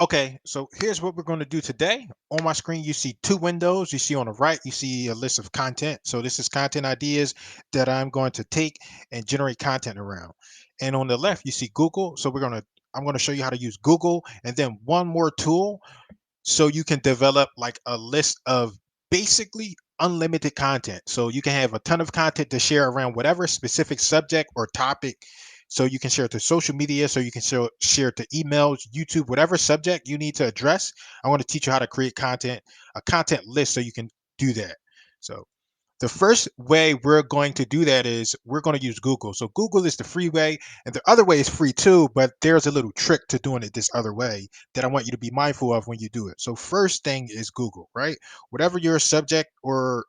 Okay, so here's what we're going to do today. On my screen, you see two windows. You see on the right, you see a list of content. So this is content ideas that I'm going to take and generate content around. And on the left, you see Google. So I'm going to show you how to use Google, and then one more tool so you can develop like a list of basically unlimited content. So you can have a ton of content to share around whatever specific subject or topic. So you can share it to social media, so you can share it to emails, YouTube, whatever subject you need to address. I want to teach you how to create content, a content list so you can do that. So the first way we're going to do that is we're going to use Google. So Google is the free way, and the other way is free too, but there's a little trick to doing it this other way that I want you to be mindful of when you do it. So first thing is Google, right? Whatever your subject or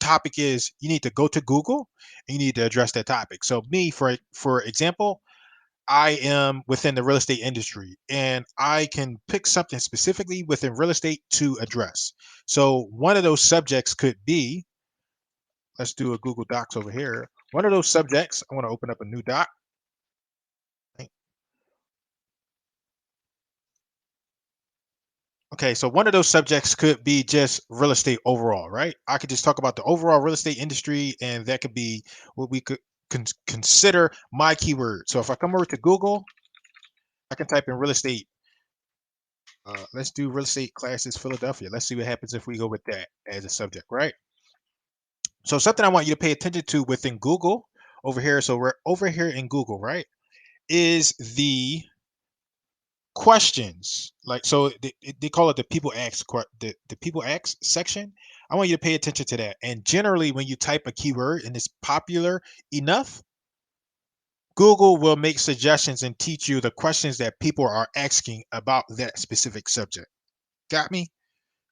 topic is, you need to go to Google and you need to address that topic. So me, for example, I am within the real estate industry and I can pick something specifically within real estate to address. So one of those subjects could be, let's do a Google Docs over here. One of those subjects, I want to open up a new doc. Okay, so one of those subjects could be just real estate overall, right? I could just talk about the overall real estate industry, and that could be what we could consider my keyword. So if I come over to Google, I can type in real estate. Let's do real estate classes Philadelphia. Let's see what happens if we go with that as a subject, right? So something I want you to pay attention to within Google over here. So we're over here in Google, right? Is the questions, like, so they call it the people ask the people ask section. I want you to pay attention to that, and generally when you type a keyword and it's popular enough, Google will make suggestions and teach you the questions that people are asking about that specific subject. Got me?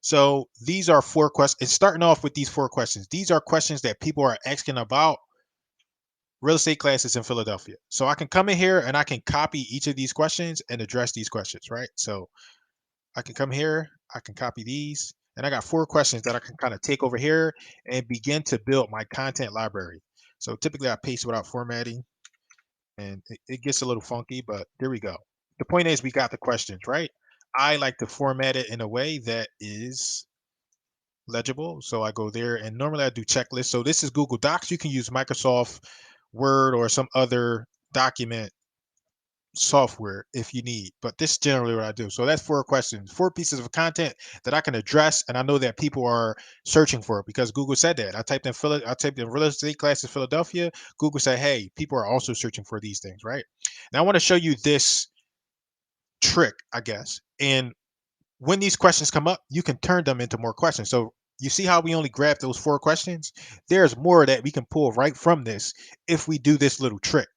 So these are four questions. Starting off with these four questions, these are questions that people are asking about real estate classes in Philadelphia. So I can come in here and I can copy each of these questions and address these questions, right? So I can come here, I can copy these, and I got four questions that I can kind of take over here and begin to build my content library. So typically I paste without formatting, and it gets a little funky, but there we go. The point is we got the questions, right? I like to format it in a way that is legible. So I go there, and normally I do checklists. So this is Google Docs. You can use Microsoft Word or some other document software if you need, but this is generally what I do. So that's four questions, four pieces of content that I can address, and I know that people are searching for it because Google said that. I typed in real estate classes Philadelphia. Google said, hey, people are also searching for these things, right? Now I want to show you this trick, I guess. And when these questions come up, you can turn them into more questions. So you see how we only grabbed those four questions? There's more that we can pull right from this if we do this little trick.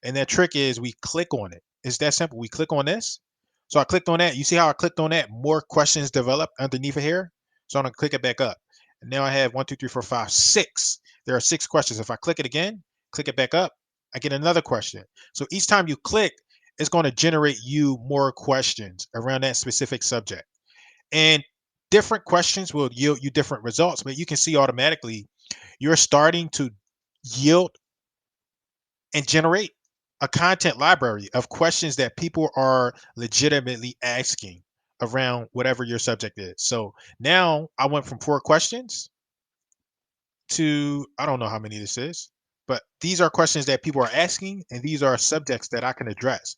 And that trick is we click on it. It's that simple. We click on this. So I clicked on that. You see how I clicked on that? More questions develop underneath of here. So I'm gonna click it back up. And now I have 1, 2, 3, 4, 5, 6. There are 6 questions. If I click it again, click it back up, I get another question. So each time you click, it's going to generate you more questions around that specific subject. And different questions will yield you different results, but you can see automatically you're starting to yield and generate a content library of questions that people are legitimately asking around whatever your subject is. So now I went from 4 questions to, I don't know how many this is, but these are questions that people are asking, and these are subjects that I can address.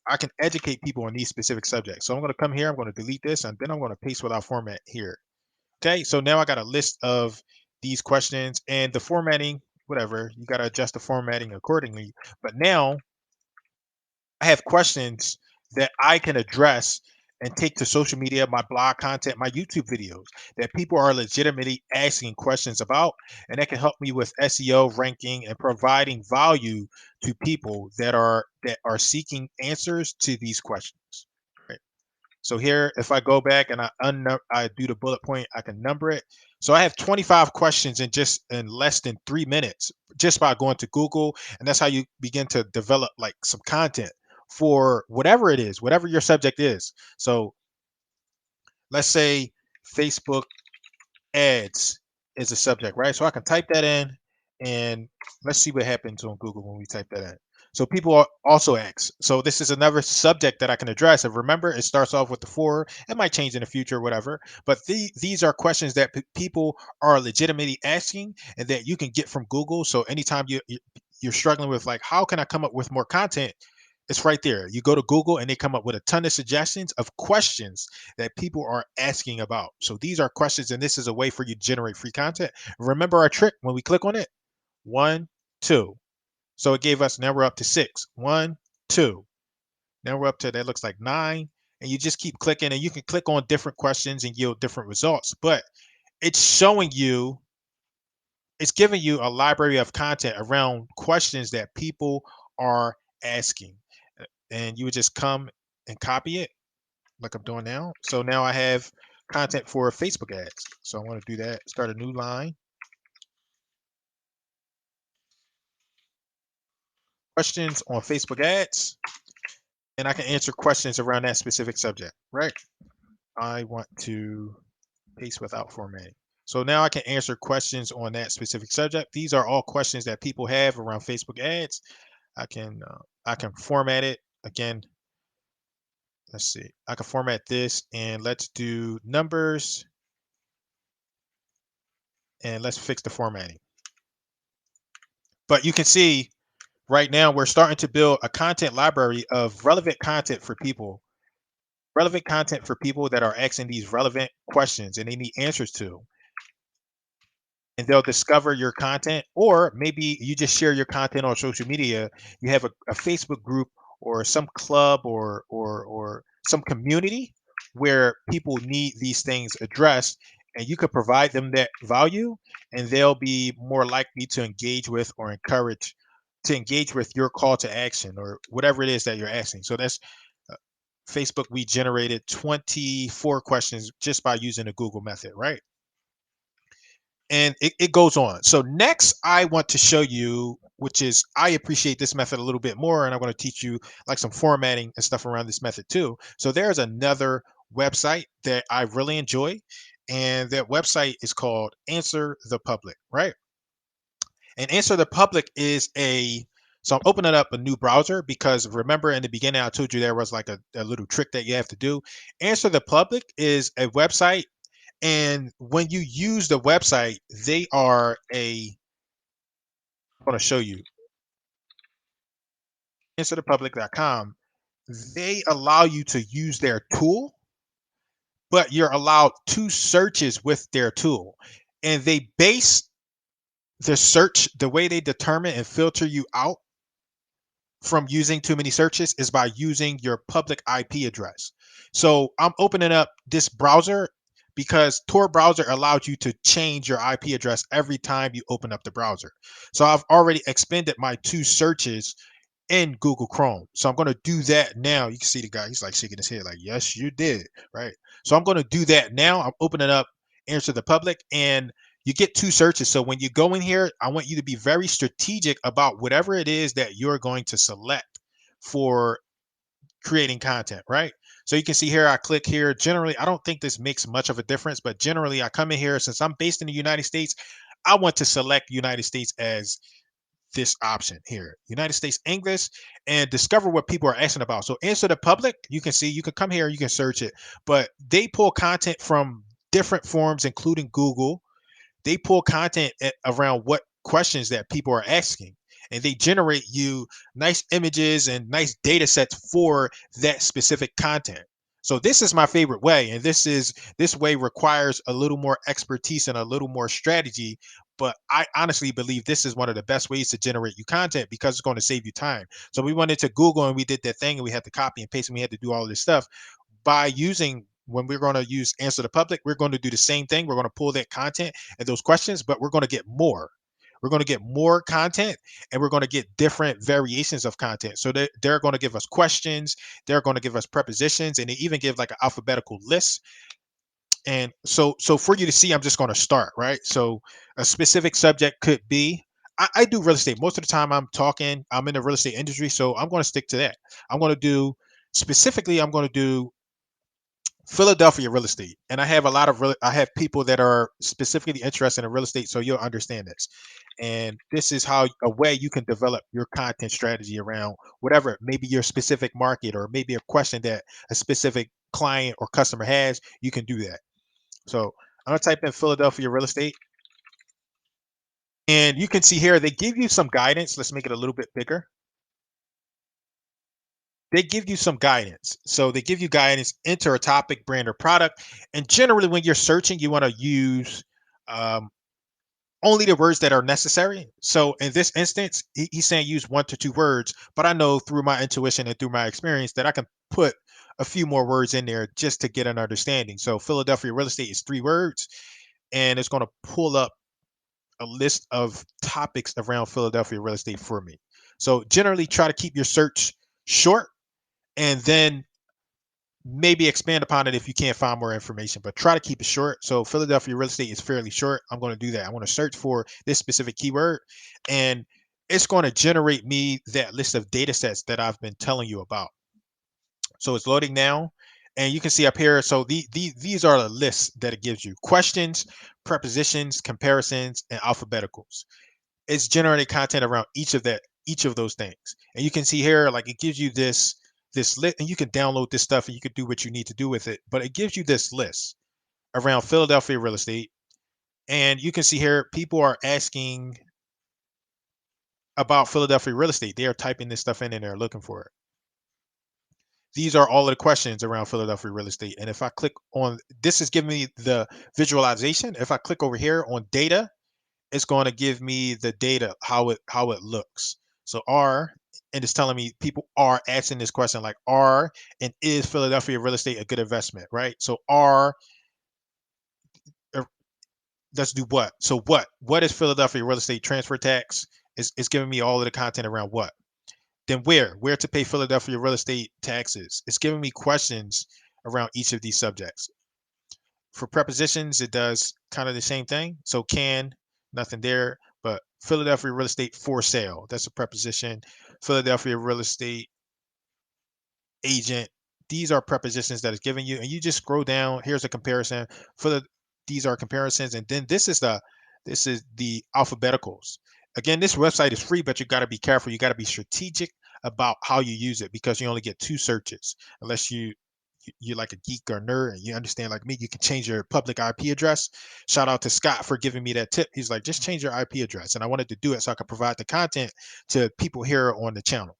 I can educate people on these specific subjects. So I'm going to come here, I'm going to delete this, and then I'm going to paste without format here. Okay, so now I got a list of these questions, and the formatting, whatever, you got to adjust the formatting accordingly. But now I have questions that I can address and take to social media, my blog content, my YouTube videos that people are legitimately asking questions about, and that can help me with SEO ranking and providing value to people that are seeking answers to these questions. Right? So here, if I go back and I do the bullet point, I can number it. So I have 25 questions in less than 3 minutes just by going to Google, and that's how you begin to develop like some content for whatever it is, whatever your subject is. So let's say Facebook ads is a subject, right? So I can type that in, and let's see what happens on Google when we type that in. So people also ask. So this is another subject that I can address. And remember, it starts off with the four. It might change in the future, whatever. But these are questions that people are legitimately asking, and that you can get from Google. So anytime you're struggling with like, how can I come up with more content? It's right there. You go to Google and they come up with a ton of suggestions of questions that people are asking about. So these are questions, and this is a way for you to generate free content. Remember our trick when we click on it? One, two. So it gave us, now we're up to six. One, two. Now we're up to, that looks like nine. And you just keep clicking, and you can click on different questions and yield different results. But it's showing you, it's giving you a library of content around questions that people are asking. And you would just come and copy it like I'm doing now. So now I have content for Facebook ads. So I want to do that, start a new line. Questions on Facebook ads. And I can answer questions around that specific subject, right? I want to paste without formatting. So now I can answer questions on that specific subject. These are all questions that people have around Facebook ads. I can format it again. Let's see. I can format this, and let's do numbers, and let's fix the formatting. But you can see right now we're starting to build a content library of relevant content for people that are asking these relevant questions and they need answers to. And they'll discover your content, or maybe you just share your content on social media. You have a Facebook group or some club or some community where people need these things addressed, and you could provide them that value, and they'll be more likely to engage with or encourage to engage with your call to action or whatever it is that you're asking. So that's uh, Facebook. We generated 24 questions just by using the Google method, right? And it goes on. So next I want to show you, which is, I appreciate this method a little bit more, and I'm going to teach you like some formatting and stuff around this method too. So there's another website that I really enjoy, and that website is called Answer the Public, right? And Answer the Public is a, so I'm opening up a new browser because remember in the beginning I told you there was like a little trick that you have to do. Answer the Public is a website, and when you use the website, they are a, I'm going to show you, answerthepublic.com. They allow you to use their tool, but you're allowed two searches with their tool. And they base the search, the way they determine and filter you out from using too many searches is by using your public IP address. So I'm opening up this browser because Tor browser allows you to change your IP address every time you open up the browser. So I've already expended my two searches in Google Chrome. So I'm going to do that now. You can see the guy, he's like shaking his head like, yes, you did. Right. So I'm going to do that now. I'm opening up Answer the Public, and you get two searches. So when you go in here, I want you to be very strategic about whatever it is that you're going to select for creating content, right? So you can see here, I click here. Generally, I don't think this makes much of a difference, but generally I come in here, since I'm based in the United States, I want to select United States as this option here, United States English, and discover what people are asking about. So Answer the Public, you can see, you can come here, you can search it, but they pull content from different forms, including Google. They pull content around what questions that people are asking, and they generate you nice images and nice data sets for that specific content. So this is my favorite way, and this way requires a little more expertise and a little more strategy, but I honestly believe this is one of the best ways to generate you content because it's going to save you time. So we went into Google and we did that thing, and we had to copy and paste, and we had to do all this stuff. By using, when we're going to use Answer the Public, we're going to do the same thing. We're going to pull that content and those questions, but we're going to get more. We're going to get more content, and we're going to get different variations of content. So they're going to give us questions, they're going to give us prepositions, and they even give like an alphabetical list. And so for you to see, I'm just going to start, right? So a specific subject could be, I do real estate. Most of the time I'm in the real estate industry, so I'm going to stick to that. I'm going to do, specifically, I'm going to do Philadelphia real estate, and I have a lot of I have people that are specifically interested in real estate, so you'll understand this. And this is how a way you can develop your content strategy around whatever, maybe your specific market or maybe a question that a specific client or customer has. You can do that. So I'm gonna type in Philadelphia real estate, and you can see here they give you some guidance. Let's make it a little bit bigger. They give you some guidance. So they give you guidance, enter a topic, brand, or product. And generally, when you're searching, you want to use um, only the words that are necessary. So in this instance, he's saying use 1 to 2 words, but I know through my intuition and through my experience that I can put a few more words in there just to get an understanding. So Philadelphia real estate is 3 words, and it's going to pull up a list of topics around Philadelphia real estate for me. So generally, try to keep your search short, and then maybe expand upon it if you can't find more information, but try to keep it short. So Philadelphia real estate is fairly short. I'm going to do that. I want to search for this specific keyword, and it's going to generate me that list of data sets that I've been telling you about. So it's loading now, and you can see up here. So these are the lists that it gives you: questions, prepositions, comparisons, and alphabeticals. It's generating content around each of those things. And you can see here, like it gives you this list, and you can download this stuff and you can do what you need to do with it. But it gives you this list around Philadelphia real estate. And you can see here, people are asking about Philadelphia real estate. They are typing this stuff in and they're looking for it. These are all of the questions around Philadelphia real estate. And if I click on this, is giving me the visualization. If I click over here on data, it's going to give me the data, how it looks. So R, and it's telling me people are asking this question like are and is Philadelphia real estate a good investment, right? So are, er, let's do what. So what is Philadelphia real estate transfer tax? Is giving me all of the content around what. Then where to pay Philadelphia real estate taxes. It's giving me questions around each of these subjects. For prepositions, it does kind of the same thing. So can, nothing there, but Philadelphia real estate for sale. That's a preposition. Philadelphia real estate agent. These are prepositions that is giving you, and you just scroll down. Here's a comparison for these are comparisons, and then this is the alphabeticals. Again, this website is free, but you got to be careful. You got to be strategic about how you use it because you only get 2 searches unless you're like a geek or nerd and you understand like me, you can change your public IP address. Shout out to Scott for giving me that tip. He's like, just change your IP address. And I wanted to do it so I could provide the content to people here on the channel.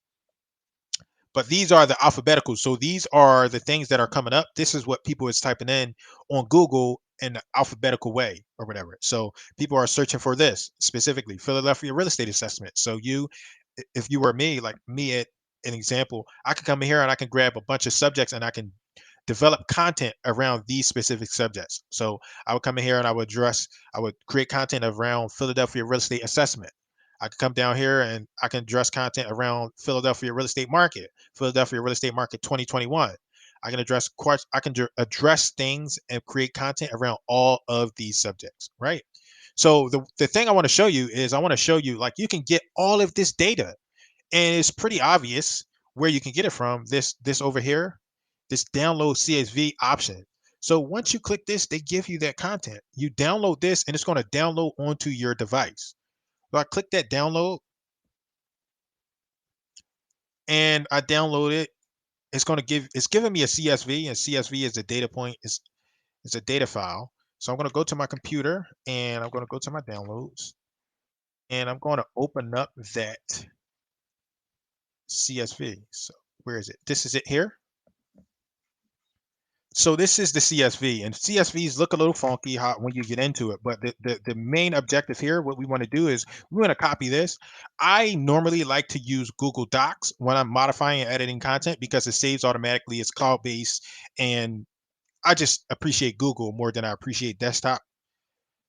But these are the alphabeticals. So these are the things that are coming up. This is what people is typing in on Google in the alphabetical way or whatever. So people are searching for this specifically, Philadelphia real estate assessment. So if you were me, like me at an example, I could come in here and I can grab a bunch of subjects and I can develop content around these specific subjects. So I would come in here and I would create content around Philadelphia real estate assessment. I can come down here and I can address content around Philadelphia real estate market, Philadelphia real estate market 2021. I can address things and create content around all of these subjects, right? So the thing I want to show you is I want to show you like you can get all of this data, and it's pretty obvious where you can get it from. This over here, this download CSV option. So once you click this, they give you that content. You download this and it's going to download onto your device. So I click that download and I download it. It's giving me a CSV, and CSV is a data point, it's a data file. So I'm going to go to my computer and I'm going to go to my downloads and I'm going to open up that CSV. So where is it? This is it here. So this is the CSV, and CSVs look a little funky when you get into it, but the main objective here, what we want to do is we want to copy this. I normally like to use Google Docs when I'm modifying and editing content because it saves automatically, it's cloud-based, and I just appreciate Google more than I appreciate desktop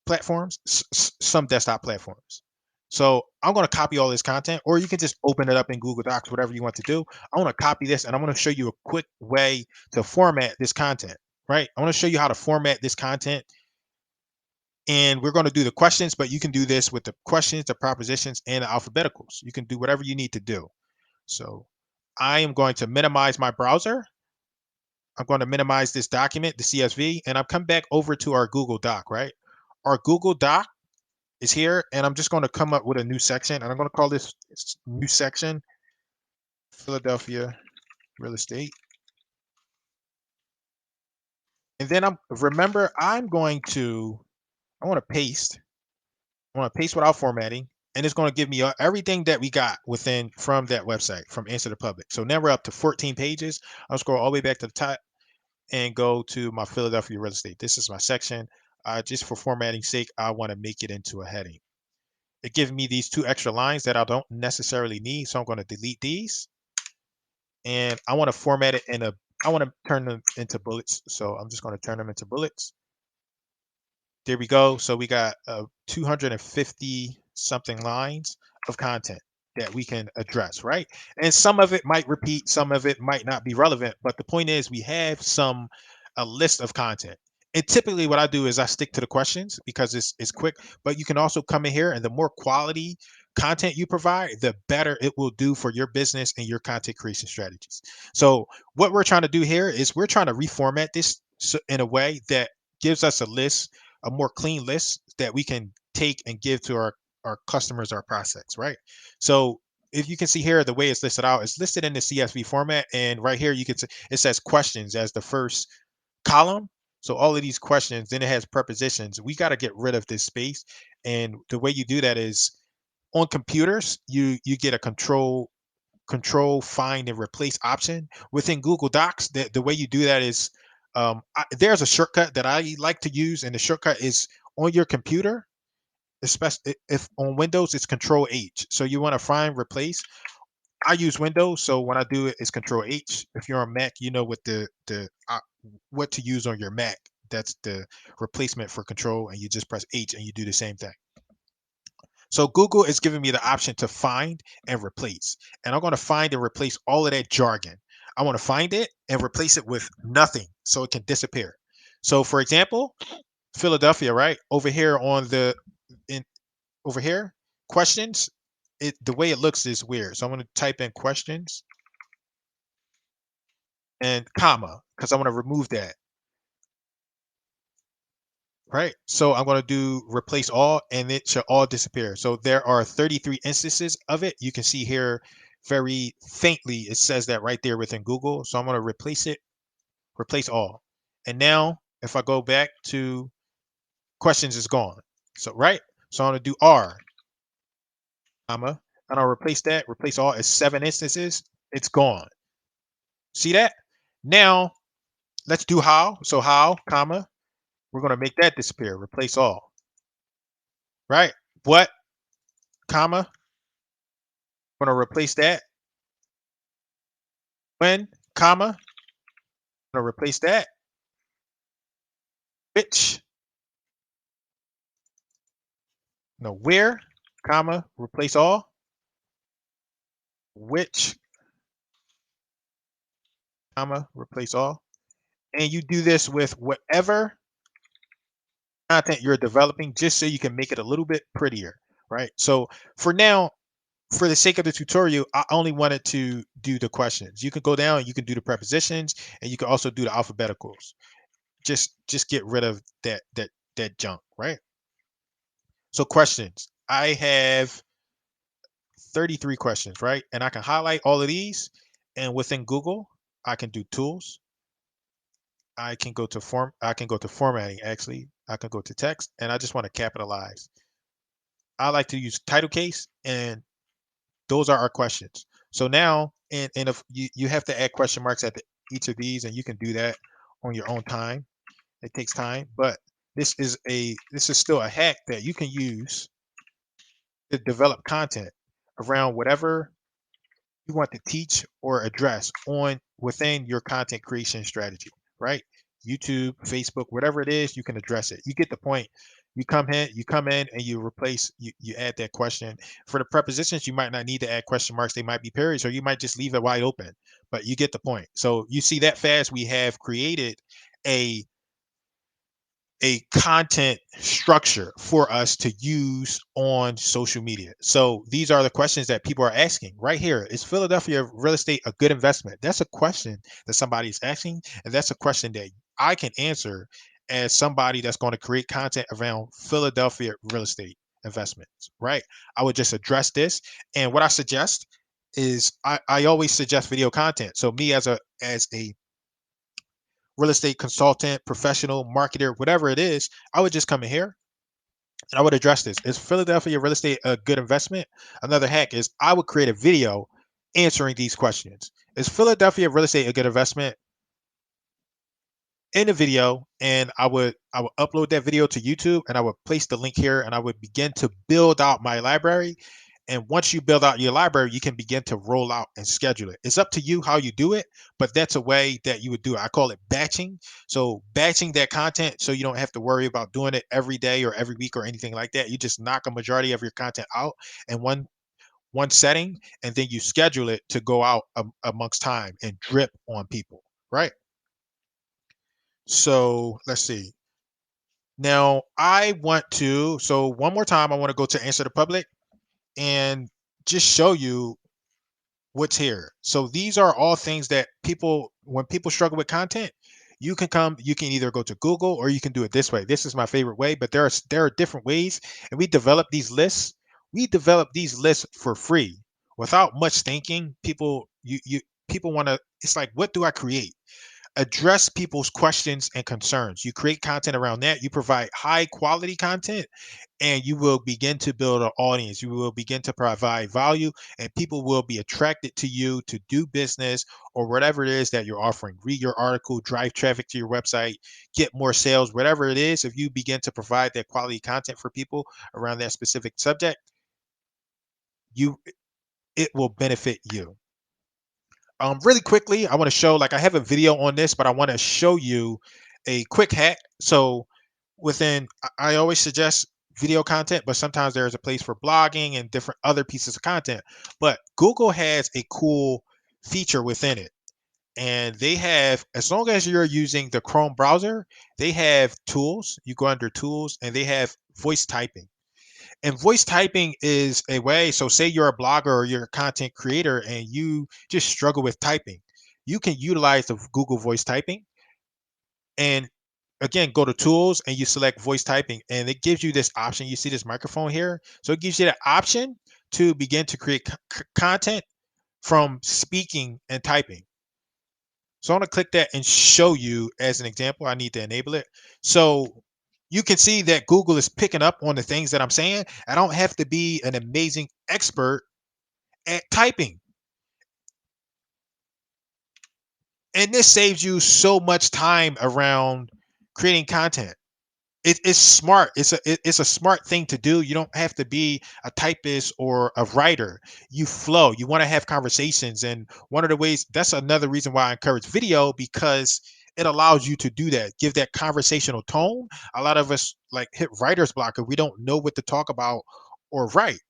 platforms, some desktop platforms. So I'm going to copy all this content, or you can just open it up in Google Docs, whatever you want to do. I want to copy this and I'm going to show you a quick way to format this content, right? I want to show you how to format this content. And we're going to do the questions, but you can do this with the questions, the propositions, and the alphabeticals. You can do whatever you need to do. So I am going to minimize my browser I'm going to minimize this document, the CSV, and I've come back over to our Google Doc, right? Our Google Doc is here, and I'm just going to come up with a new section, and I'm going to call this new section Philadelphia real estate. And then remember, I want to paste. I want to paste without formatting, and it's going to give me everything that we got from that website from Answer the Public. So now we're up to 14 pages. I'll scroll all the way back to the top and go to my Philadelphia real estate. This is my section. Just for formatting sake, I want to make it into a heading. It gives me these 2 extra lines that I don't necessarily need, so I'm going to delete these. And I want to format it I want to turn them into bullets. So I'm just going to turn them into bullets. There we go. So we got 250 something lines of content that we can address, right? And some of it might repeat, some of it might not be relevant, but the point is we have a list of content. And typically what I do is I stick to the questions because it's quick, but you can also come in here, and the more quality content you provide, the better it will do for your business and your content creation strategies. So what we're trying to do here is we're trying to reformat this in a way that gives us a more clean list that we can take and give to our customers, our prospects, right? So if you can see here, the way it's listed out, it's listed in the CSV format. And right here, you can see it says questions as the first column. So all of these questions, then it has prepositions. We got to get rid of this space. And the way you do that is on computers, you get a control find and replace option within Google Docs. The way you do that is there's a shortcut that I like to use, and the shortcut is on your computer, especially if on Windows it's Control H. So you want to find replace. I use Windows, so when I do it, it's Control H. If you're on Mac, you know what to use on your Mac. That's the replacement for Control, and you just press H and you do the same thing. So Google is giving me the option to find and replace. And I'm going to find and replace all of that jargon. I want to find it and replace it with nothing so it can disappear. So for example, Philadelphia, right? Over here in over here, questions, the way it looks is weird. So I'm going to type in questions and comma because I want to remove that. Right. So I'm going to do replace all, and it should all disappear. So there are 33 instances of it. You can see here very faintly, it says that right there within Google. So I'm going to replace all. And now if I go back to questions, is gone. So, right. So I'm going to do R, comma, and I'll replace all as 7 instances. It's gone. See that? Now let's do how. So how, comma, we're going to make that disappear. Replace all. Right. What, comma, going to replace that. When, comma, going to replace that. Which, no, where, comma, replace all. Which, comma, replace all. And you do this with whatever content you're developing, just so you can make it a little bit prettier, right? So for now, for the sake of the tutorial, I only wanted to do the questions. You can go down, you can do the prepositions, and you can also do the alphabeticals. Just get rid of that junk, right? So questions. I have 33 questions, right? And I can highlight all of these. And within Google, I can do tools. I can go to formatting actually. I can go to text, and I just want to capitalize. I like to use title case, and those are our questions. So now, and if you have to add question marks at each of these, and you can do that on your own time. It takes time, but this is still a hack that you can use to develop content around whatever you want to teach or address on within your content creation strategy, right? YouTube, Facebook, whatever it is, you can address it. You get the point. You come in and you add that question. For the prepositions, you might not need to add question marks. They might be periods, or you might just leave it wide open, but you get the point. So you see that fast we have created a a content structure for us to use on social media. So these are the questions that people are asking right here. Is Philadelphia real estate a good investment? That's a question that somebody is asking, and that's a question that I can answer as somebody that's going to create content around Philadelphia real estate investments, right? I would just address this. And what I suggest is I always suggest video content. So me as a real estate consultant, professional, marketer, whatever it is, I would just come in here and I would address this. Is Philadelphia real estate a good investment? Another hack is I would create a video answering these questions. Is Philadelphia real estate a good investment? In the video, and I would upload that video to YouTube, and I would place the link here, and I would begin to build out my library. And once you build out your library, you can begin to roll out and schedule it. It's up to you how you do it, but that's a way that you would do it. I call it batching. So batching that content so you don't have to worry about doing it every day or every week or anything like that. You just knock a majority of your content out in one setting, and then you schedule it to go out amongst time and drip on people, right? So let's see. Now I want to, so one more time, I want to go to answer the public and just show you what's here. So these are all things that people, when people struggle with content, you can either go to Google or you can do it this way. This is my favorite way, but there are different ways, and we develop these lists. We develop these lists for free without much thinking. People want to. It's like, what do I create? Address people's questions and concerns. You create content around that. You provide high quality content, and you will begin to build an audience. You will begin to provide value, and people will be attracted to you to do business or whatever it is that you're offering. Read your article, drive traffic to your website, get more sales, whatever it is. If you begin to provide that quality content for people around that specific subject, you it will benefit you. Really quickly, I want to show, like, I have a video on this, but I want to show you a quick hack. So within, I always suggest video content, but sometimes there is a place for blogging and different other pieces of content. But Google has a cool feature within it. And they have, as long as you're using the Chrome browser, they have tools. You go under tools and they have voice typing. And voice typing is a way, so say you're a blogger or you're a content creator and you just struggle with typing, you can utilize the Google voice typing, and again, go to tools and you select voice typing, and it gives you this option. You see this microphone here, so it gives you the option to begin to create content from speaking and typing. So I want to click that and show you as an example. I need to enable it. So you can see that Google is picking up on the things that I'm saying. I don't have to be an amazing expert at typing. And this saves you so much time around creating content. It's smart. It's a smart thing to do. You don't have to be a typist or a writer. You flow. You want to have conversations, and one of the ways, that's another reason why I encourage video, because it allows you to do that. Give that conversational tone. A lot of us like hit writer's block if we don't know what to talk about or write.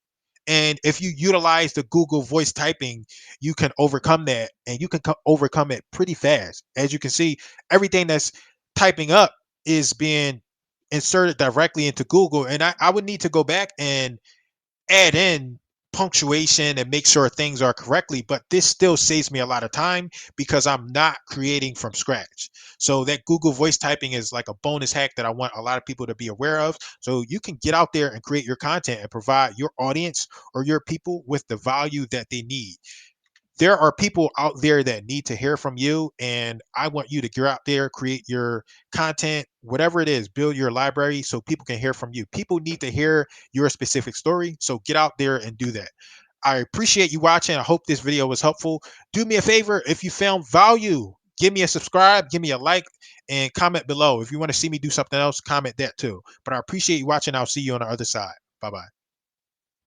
And if you utilize the Google voice typing, you can overcome that, and you can overcome it pretty fast. As you can see, everything that's typing up is being inserted directly into Google. And I would need to go back and add in punctuation and make sure things are correctly, but this still saves me a lot of time because I'm not creating from scratch. So that Google voice typing is like a bonus hack that I want a lot of people to be aware of, so you can get out there and create your content and provide your audience or your people with the value that they need. There are people out there that need to hear from you, and I want you to get out there, create your content, whatever it is, build your library so people can hear from you. People need to hear your specific story, so get out there and do that. I appreciate you watching. I hope this video was helpful. Do me a favor, if you found value, give me a subscribe, give me a like, and comment below. If you want to see me do something else, comment that too. But I appreciate you watching. I'll see you on the other side. Bye bye.